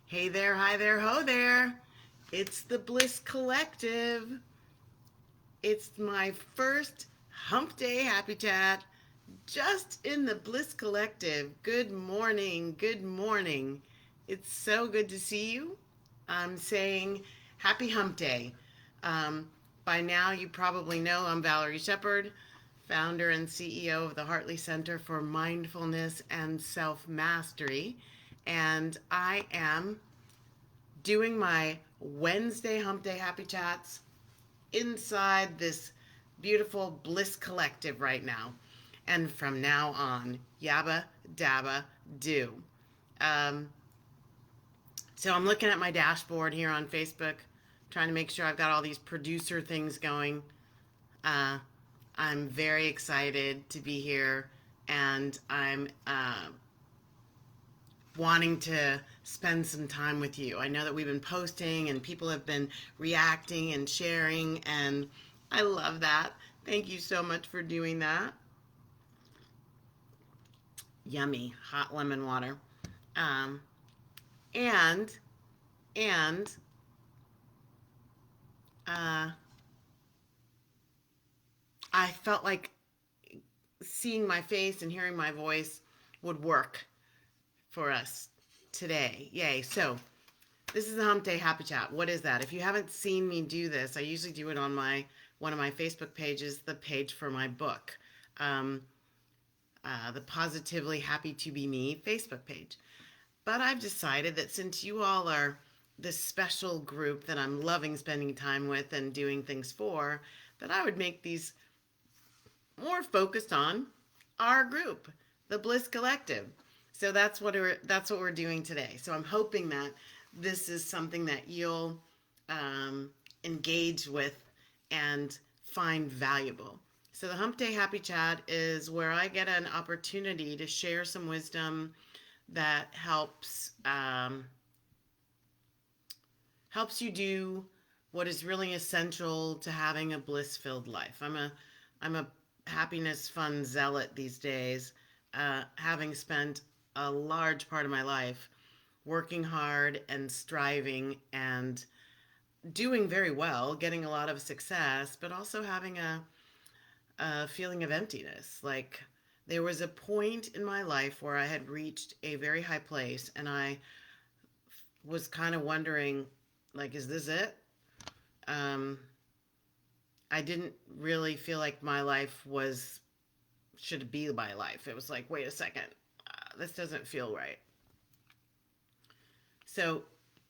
Hey there, hi there, ho there. It's the Bliss Collective. It's my first Hump Day Happy Chat just in the Bliss Collective. Good morning, good morning. It's so good to see you. I'm saying Happy Hump Day. By now, you probably know I'm Valerie Shepard, founder and CEO of the Hartley Center for Mindfulness and Self Mastery. And I am doing my Wednesday Hump Day Happy Chats inside this beautiful Bliss Collective right now. And from now on, yabba dabba do. Um, so I'm looking at my dashboard here on Facebook, trying to make sure I've got all these producer things going. Uh, I'm very excited to be here, and I'm wanting to spend some time with you. I know that we've been posting and people have been reacting and sharing, and I love that. Thank you so much for doing that. Yummy hot lemon water. Um, and and uh, I felt like seeing my face and hearing my voice would work for us today. Yay! So this is the Hump Day Happy Chat. What is that? If you haven't seen me do this, I usually do it on my one of my Facebook pages, the page for my book, um, the Positively Happy to Be Me Facebook page. But I've decided that since you all are this special group that I'm loving spending time with and doing things for, that I would make these more focused on our group, the Bliss Collective. So that's what we're doing today. So I'm hoping that this is something that you'll engage with and find valuable. So the Hump Day Happy Chat is where I get an opportunity to share some wisdom that helps you do what is really essential to having a bliss-filled life. I'm a happiness fun zealot these days, having spent a large part of my life working hard and striving and doing very well, getting a lot of success, but also having a feeling of emptiness. Like there was a point in my life where I had reached a very high place and I was kind of wondering, like, is this it? Um, I didn't really feel like my life should be my life. It was like, wait a second, this doesn't feel right. So,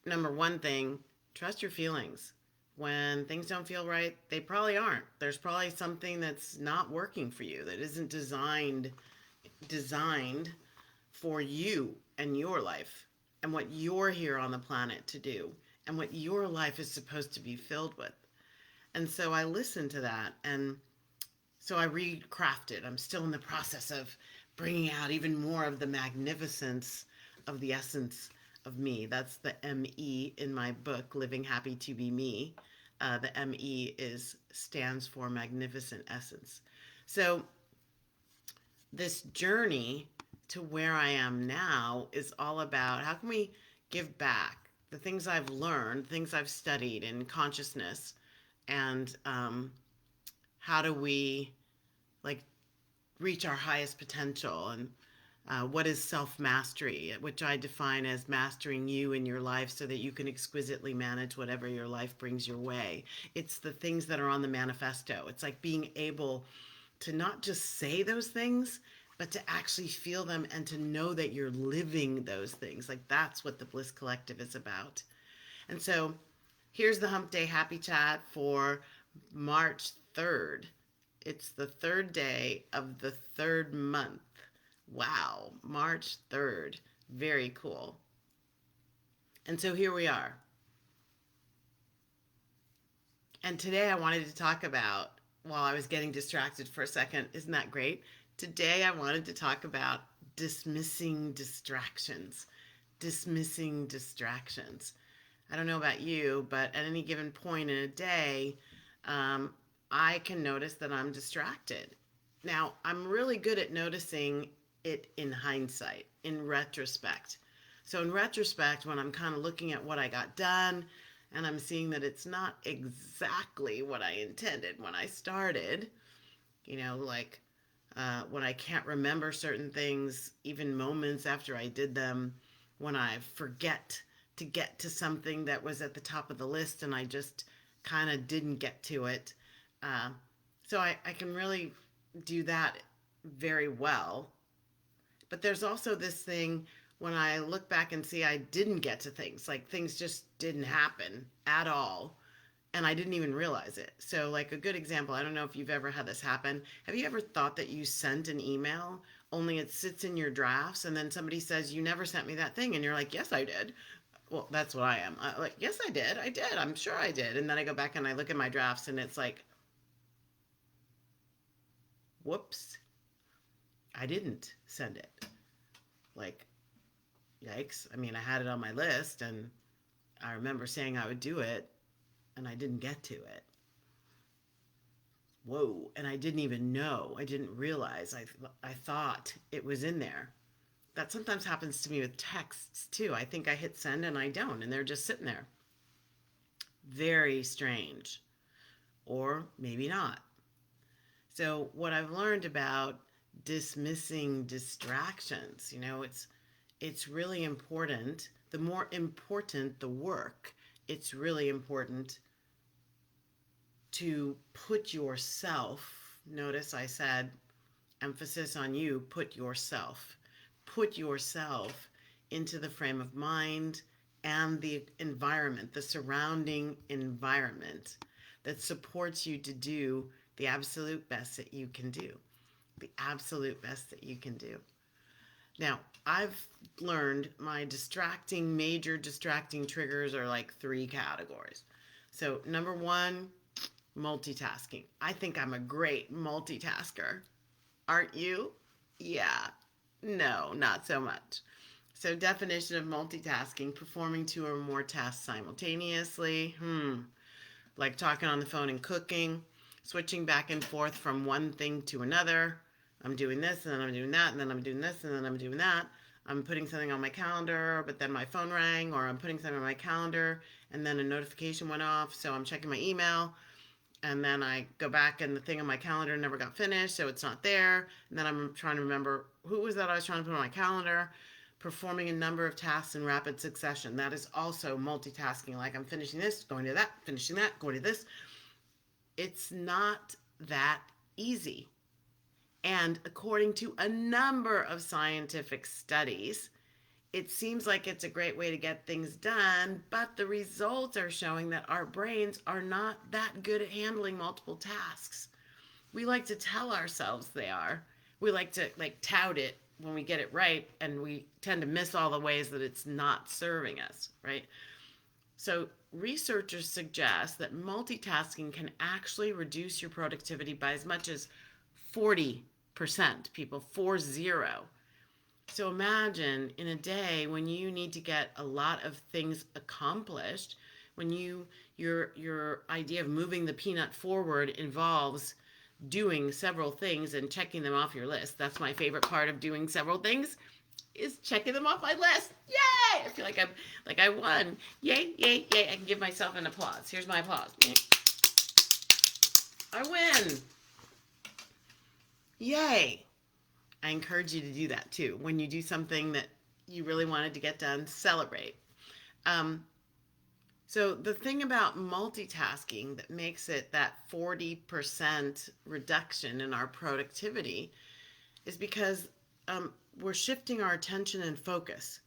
number one thing, trust your feelings. When things don't feel right, they probably aren't. There's probably something that's not working for you that isn't designed for you and your life and what you're here on the planet to do and what your life is supposed to be filled with. And so I listened to that and so I recrafted. I'm still in the process of bringing out even more of the magnificence of the essence of me. That's the ME in my book, Living Happy to Be Me. The ME stands for Magnificent Essence. So this journey to where I am now is all about how can we give back the things I've learned, things I've studied in consciousness, and how do we like reach our highest potential and what is self-mastery, which I define as mastering you in your life so that you can exquisitely manage whatever your life brings your way. It's the things that are on the manifesto. It's like being able to not just say those things, but to actually feel them and to know that you're living those things. Like that's what the Bliss Collective is about. And so here's the Hump Day Happy Chat for March 3rd. It's the third day of the third month. Wow, March 3rd. Very cool. And so here we are. And today I wanted to talk about, while I was getting distracted for a second, isn't that great? Today I wanted to talk about dismissing distractions. Dismissing distractions. I don't know about you, but at any given point in a day, I can notice that I'm distracted. Now, I'm really good at noticing it in hindsight, in retrospect. So in retrospect, when I'm kind of looking at what I got done and I'm seeing that it's not exactly what I intended when I started, like when I can't remember certain things, even moments after I did them, when I forget to get to something that was at the top of the list and I just kind of didn't get to it. Uh, so I can really do that very well. But there's also this thing when I look back and see I didn't get to things, like things just didn't happen at all. And I didn't even realize it. So, like a good example, I don't know if you've ever had this happen. Have you ever thought that you sent an email, only it sits in your drafts, and then somebody says, "You never sent me that thing," and you're like, "Yes, I did." Well, that's what I am. Like, "Yes, I did. I did. I'm sure I did." And then I go back and I look at my drafts, and it's like, "Whoops, I didn't send it." Like, yikes. I mean, I had it on my list, and I remember saying I would do it, and I didn't get to it. Whoa. And I didn't even know. I didn't realize. I thought it was in there. That sometimes happens to me with texts too. I think I hit send and I don't, and they're just sitting there. Very strange. Or maybe not. So, what I've learned about dismissing distractions, it's really important. The more important the work, it's really important to put yourself, notice I said emphasis on you, put yourself into the frame of mind and the environment, the surrounding environment that supports you to do the absolute best that you can do. The absolute best that you can do. Now, I've learned my major distracting triggers are like 3 categories. So, number 1, multitasking. I think I'm a great multitasker. Aren't you? Yeah. No, not so much. So, definition of multitasking: performing 2 or more tasks simultaneously. Like talking on the phone and cooking, switching back and forth from one thing to another. I'm doing this, and then I'm doing that, and then I'm doing this, and then I'm doing that. I'm putting something on my calendar, but then my phone rang, or I'm putting something on my calendar, and then a notification went off, so I'm checking my email, and then I go back, and the thing on my calendar never got finished, so it's not there, and then I'm trying to remember who was that I was trying to put on my calendar. Performing a number of tasks in rapid succession. That is also multitasking. Like, I'm finishing this, going to that, finishing that, going to this. It's not that easy. And according to a number of scientific studies, it seems like it's a great way to get things done, but the results are showing that our brains are not that good at handling multiple tasks. We like to tell ourselves they are. We like to tout it when we get it right, and we tend to miss all the ways that it's not serving us, right? So researchers suggest that multitasking can actually reduce your productivity by as much as 40%, people, 40. So imagine in a day when you need to get a lot of things accomplished, when your idea of moving the peanut forward involves doing several things and checking them off your list. That's my favorite part of doing several things, is checking them off my list. Yay! I feel like I won. Yay, yay, yay. I can give myself an applause. Here's my applause. I win. Yay. I encourage you to do that too. When you do something that you really wanted to get done, celebrate. So the thing about multitasking that makes it that 40% reduction in our productivity is because we're shifting our attention and focus.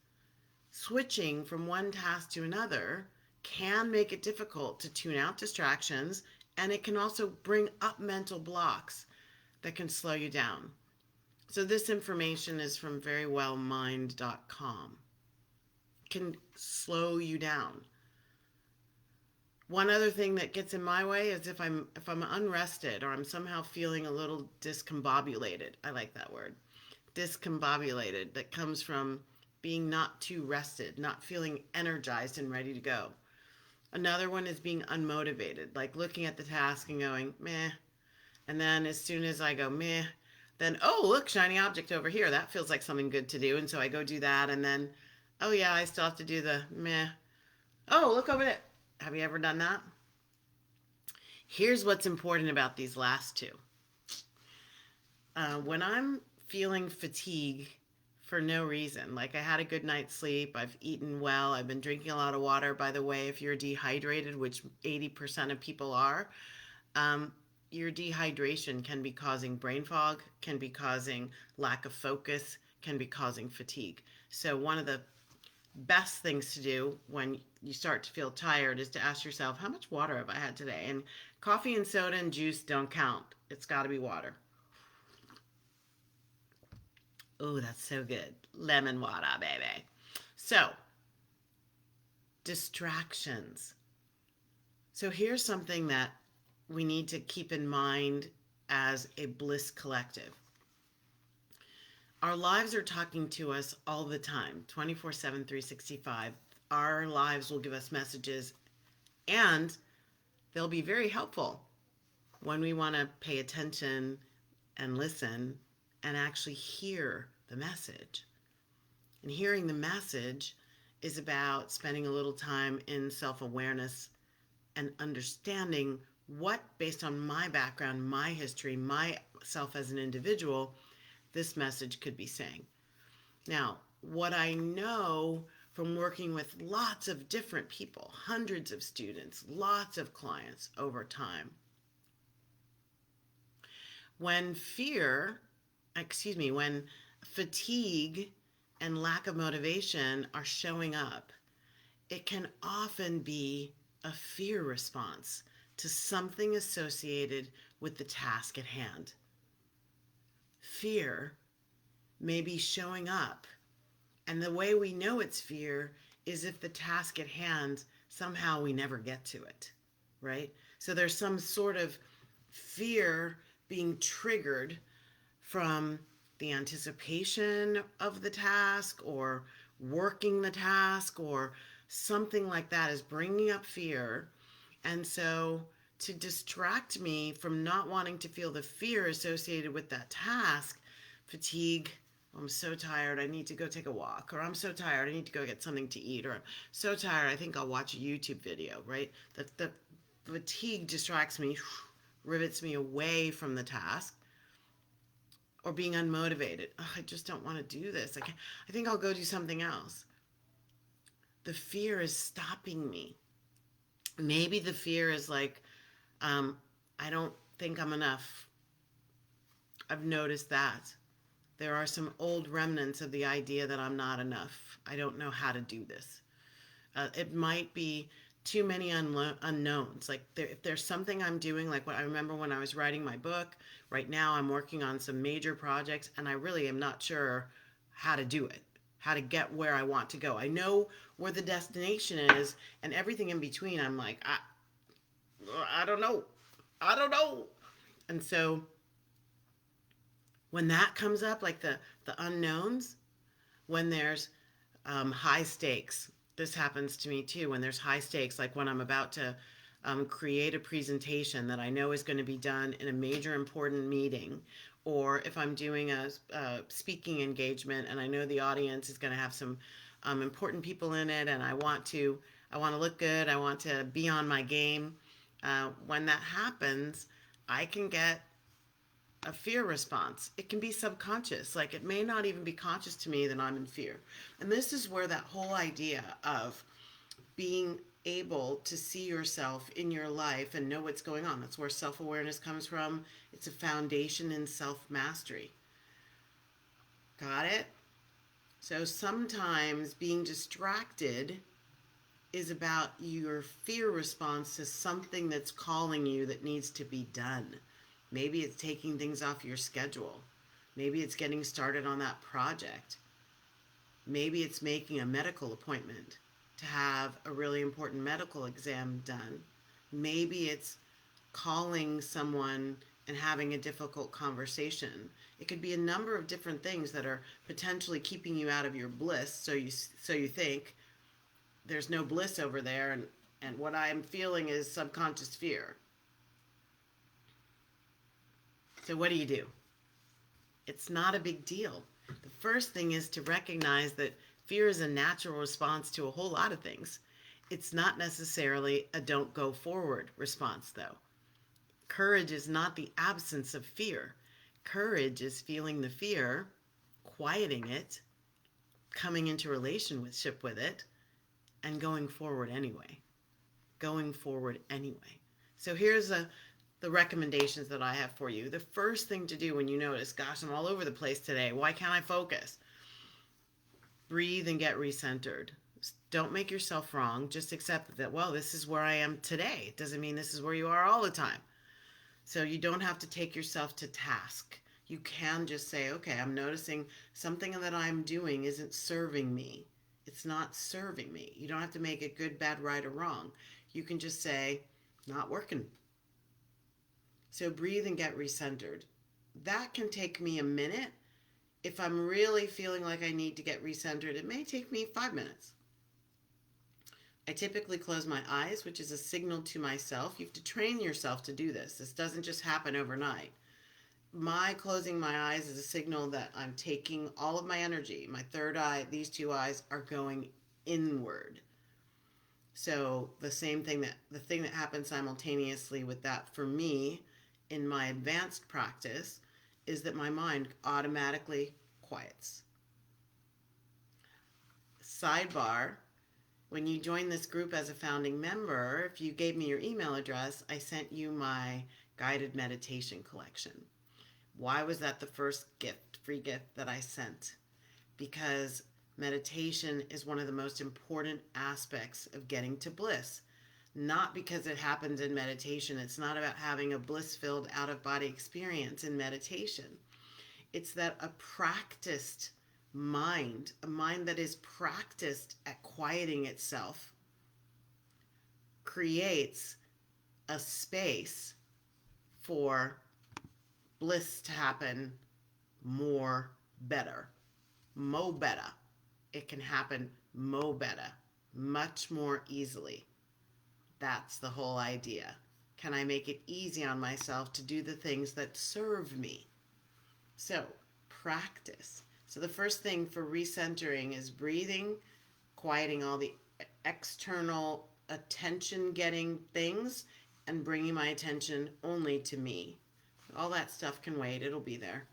Switching from one task to another can make it difficult to tune out distractions, and it can also bring up mental blocks that can slow you down. So this information is from verywellmind.com. It can slow you down. One other thing that gets in my way is if I'm unrested, or I'm somehow feeling a little discombobulated. I like that word. Discombobulated. That comes from being not too rested, not feeling energized and ready to go. Another one is being unmotivated, like looking at the task and going, meh. And then as soon as I go, meh, then, oh, look, shiny object over here. That feels like something good to do. And so I go do that. And then Oh, yeah, I still have to do the meh. Oh, look over there. Have you ever done that? Here's what's important about these last two. When I'm feeling fatigue for no reason, like I had a good night's sleep, I've eaten well, I've been drinking a lot of water. By the way, if you're dehydrated, which 80% of people are, um, your dehydration can be causing brain fog, can be causing lack of focus, can be causing fatigue. So, one of the best things to do when you start to feel tired is to ask yourself, how much water have I had today? And coffee and soda and juice don't count. It's got to be water. Oh, that's so good. Lemon water, baby. So, distractions. So, here's something that we need to keep in mind as a bliss collective. Our lives are talking to us all the time, 24/7, 365. Our lives will give us messages, and they'll be very helpful when we want to pay attention and listen and actually hear the message. And hearing the message is about spending a little time in self awareness and understanding what, based on my background, my history, myself as an individual, this message could be saying. Now, what I know from working with lots of different people, hundreds of students, lots of clients over time, when when fatigue and lack of motivation are showing up, it can often be a fear response to something associated with the task at hand. Fear may be showing up, and the way we know it's fear is if the task at hand, somehow we never get to it, right? So there's some sort of fear being triggered from the anticipation of the task or working the task or something like that is bringing up fear. And so to distract me from not wanting to feel the fear associated with that task, fatigue, I'm so tired, I need to go take a walk, or I'm so tired, I need to go get something to eat, or I'm so tired, I think I'll watch a YouTube video, right? The fatigue distracts me, rivets me away from the task, or being unmotivated. Oh, I just don't want to do this. I think I'll go do something else. The fear is stopping me. Maybe the fear is like, I don't think I'm enough. I've noticed that. There are some old remnants of the idea that I'm not enough. I don't know how to do this. It might be too many unknowns. Like if there's something I'm doing, like what I remember when I was writing my book, right now I'm working on some major projects and I really am not sure how to do it, how to get where I want to go. I know where the destination is, and everything in between, I'm like, I don't know. I don't know. And so when that comes up, like the unknowns, when there's high stakes, this happens to me too. When there's high stakes, like when I'm about to create a presentation that I know is going to be done in a major important meeting, or if I'm doing a speaking engagement and I know the audience is going to have some important people in it, and I want to look good, I want to be on my game. When that happens, I can get a fear response. It can be subconscious. Like it may not even be conscious to me that I'm in fear. And this is where that whole idea of being able to see yourself in your life and know what's going on. That's where self-awareness comes from. It's a foundation in self-mastery. Got it? So sometimes being distracted is about your fear response to something that's calling you that needs to be done. Maybe it's taking things off your schedule. Maybe it's getting started on that project. Maybe it's making a medical appointment to have a really important medical exam done. Maybe it's calling someone and having a difficult conversation. It could be a number of different things that are potentially keeping you out of your bliss. So you think there's no bliss over there, and what I'm feeling is subconscious fear. So what do? It's not a big deal. The first thing is to recognize that Fear is a natural response to a whole lot of things. It's not necessarily a don't go forward response, though. Courage is not the absence of fear. Courage is feeling the fear, quieting it, coming into relationship with it, and going forward anyway. Going forward anyway. So here's the recommendations that I have for you. The first thing to do when you notice, gosh, I'm all over the place today. Why can't I focus? Breathe and get recentered. Don't make yourself wrong. Just accept that, well, this is where I am today. It doesn't mean this is where you are all the time. So you don't have to take yourself to task. You can just say, okay, I'm noticing something that I'm doing isn't serving me. It's not serving me. You don't have to make it good, bad, right, or wrong. You can just say, not working. So breathe and get recentered. That can take me a minute. If I'm really feeling like I need to get recentered, it may take me 5 minutes. I typically close my eyes, which is a signal to myself. You have to train yourself to do this. This doesn't just happen overnight. My closing my eyes is a signal that I'm taking all of my energy. My third eye, these two eyes are going inward. So the thing that happens simultaneously with that for me in my advanced practice is that my mind automatically quiets. Sidebar, when you join this group as a founding member, if you gave me your email address, I sent you my guided meditation collection. Why was that the first free gift that I sent? Because meditation is one of the most important aspects of getting to bliss. Not because it happens in meditation. It's not about having a bliss-filled out-of-body experience in meditation. It's that a practiced mind, a mind that is practiced at quieting itself, creates a space for bliss to happen more better. Mo better. It can happen mo better, much more easily. That's the whole idea. Can I make it easy on myself to do the things that serve me? So, practice. So the first thing for recentering is breathing, quieting all the external attention-getting things, and bringing my attention only to me. All that stuff can wait. It'll be there.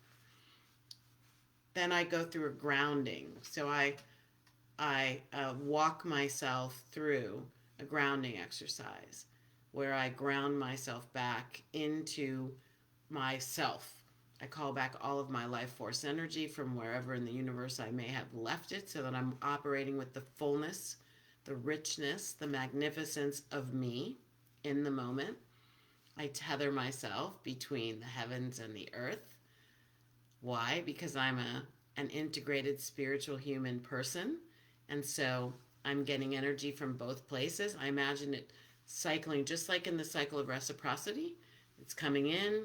Then I go through a grounding. So I walk myself through a grounding exercise where I ground myself back into myself. I call back all of my life force energy from wherever in the universe I may have left it so that I'm operating with the fullness, the richness, the magnificence of me in the moment. I tether myself between the heavens and the earth. Why? Because I'm an integrated spiritual human person. And so I'm getting energy from both places. I imagine it cycling just like in the cycle of reciprocity. It's coming in,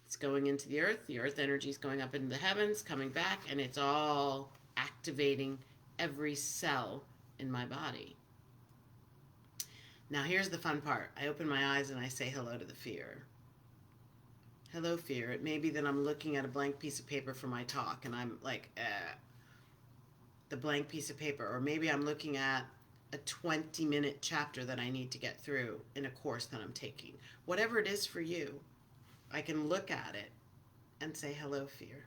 it's going into the earth energy is going up into the heavens, coming back, and it's all activating every cell in my body. Now here's the fun part. I open my eyes and I say hello to the fear. Hello, fear. It may be that I'm looking at a blank piece of paper for my talk and I'm like, the blank piece of paper. Or maybe I'm looking at a 20-minute chapter that I need to get through in a course that I'm taking. Whatever it is for you, I can look at it and say, hello, fear.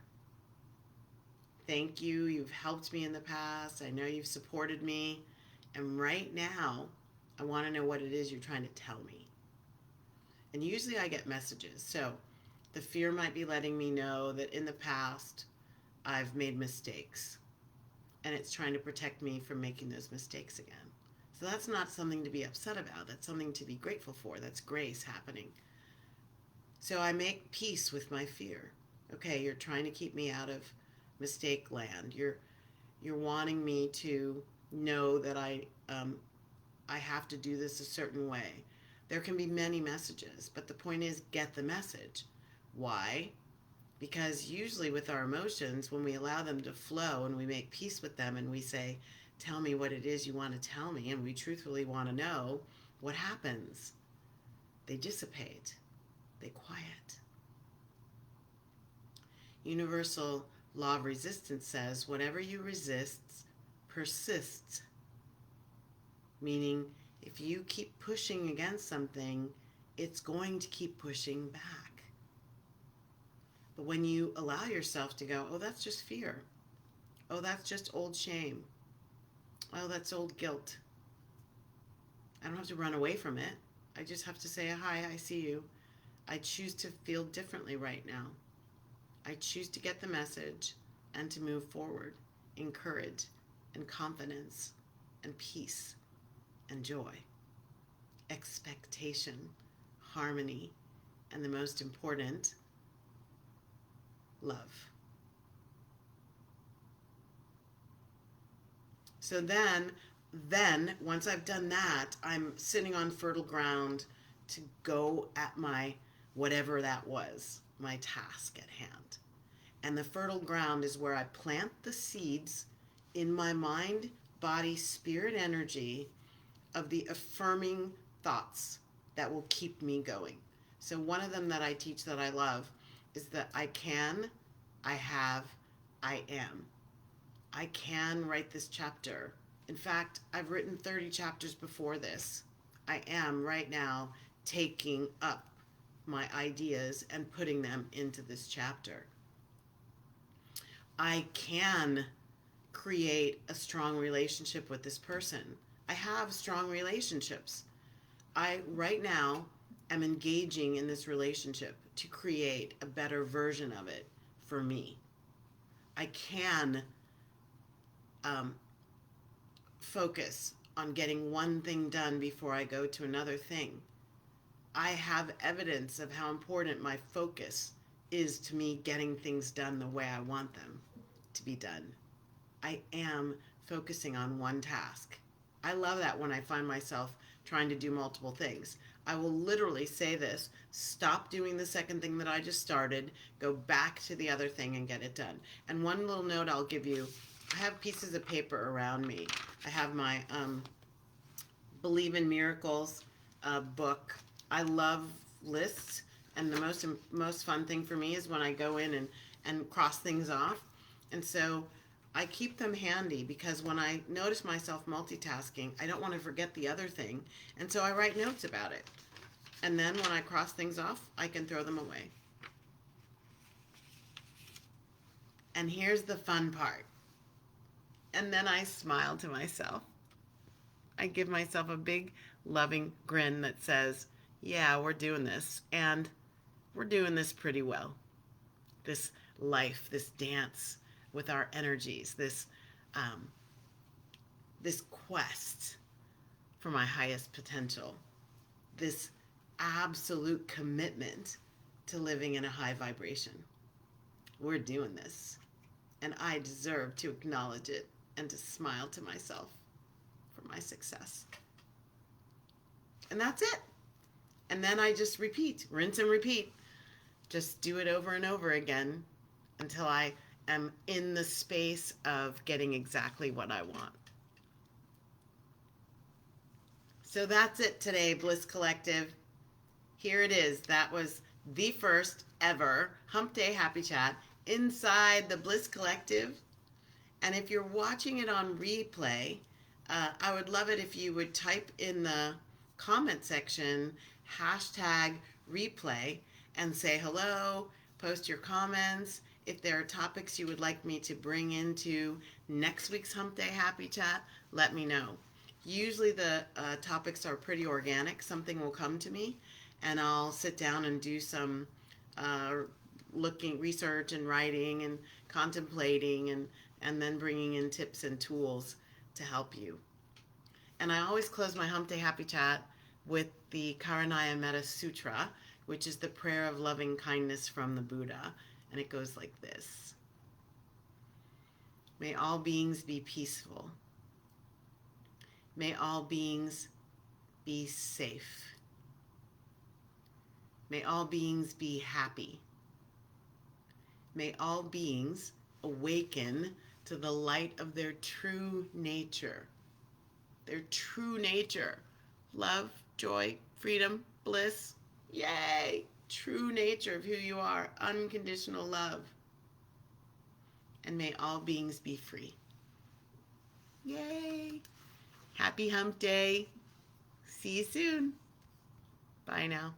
Thank you. You've helped me in the past. I know you've supported me. And right now, I want to know what it is you're trying to tell me. And usually I get messages. So the fear might be letting me know that in the past, I've made mistakes. And it's trying to protect me from making those mistakes again. So that's not something to be upset about. That's something to be grateful for. That's grace happening. So I make peace with my fear. Okay, you're trying to keep me out of mistake land. You're wanting me to know that I have to do this a certain way. There can be many messages, but the point is get the message. Why? Because usually with our emotions, when we allow them to flow and we make peace with them and we say, tell me what it is you want to tell me, and we truthfully want to know, what happens? They dissipate. They quiet. Universal law of resistance says, whatever you resist persists, meaning if you keep pushing against something, it's going to keep pushing back. But when you allow yourself to go, oh, that's just fear. Oh, that's just old shame. Oh, that's old guilt. I don't have to run away from it. I just have to say, hi, I see you. I choose to feel differently right now. I choose to get the message and to move forward in courage and confidence and peace and joy, expectation, harmony, and the most important, love. So then once I've done that, I'm sitting on fertile ground to go at my whatever that was, my task at hand. And the fertile ground is where I plant the seeds in my mind, body, spirit energy of the affirming thoughts that will keep me going. So one of them that I teach that I love is that I can, I have, I am. I can write this chapter. In fact, I've written 30 chapters before this. I am right now taking up my ideas and putting them into this chapter. I can create a strong relationship with this person. I have strong relationships. I right now am engaging in this relationship to create a better version of it for me. I can focus on getting one thing done before I go to another thing. I have evidence of how important my focus is to me getting things done the way I want them to be done. I am focusing on one task. I love that when I find myself trying to do multiple things. I will literally say this, stop doing the second thing that I just started, go back to the other thing and get it done. And one little note I'll give you, I have pieces of paper around me. I have my Believe in Miracles book. I love lists, and the most fun thing for me is when I go in and cross things off. And so I keep them handy because when I notice myself multitasking, I don't want to forget the other thing. And so I write notes about it. And then when I cross things off, I can throw them away. And here's the fun part. And then I smile to myself. I give myself a big, loving grin that says, yeah, we're doing this. And we're doing this pretty well. This life, this dance with our energies, this quest for my highest potential, this absolute commitment to living in a high vibration. We're doing this, and I deserve to acknowledge it and to smile to myself for my success. And that's it. And then I just repeat, rinse and repeat. Just do it over and over again until I am in the space of getting exactly what I want. So that's it today, Bliss Collective. Here it is. That was the first ever Hump Day Happy Chat inside the Bliss Collective. And if you're watching it on replay, I would love it if you would type in the comment section #replay and say hello, post your comments. If there are topics you would like me to bring into next week's Hump Day Happy Chat, let me know. Usually the topics are pretty organic. Something will come to me, and I'll sit down and do some research and writing and contemplating and then bringing in tips and tools to help you. And I always close my Hump Day Happy Chat with the Karanaya Metta Sutra, which is the prayer of loving kindness from the Buddha. And it goes like this. May all beings be peaceful. May all beings be safe. May all beings be happy. May all beings awaken to the light of their true nature. Their true nature. Love, joy, freedom, bliss. Yay! True nature of who you are. Unconditional love. And may all beings be free. Yay! Happy hump day. See you soon. Bye now.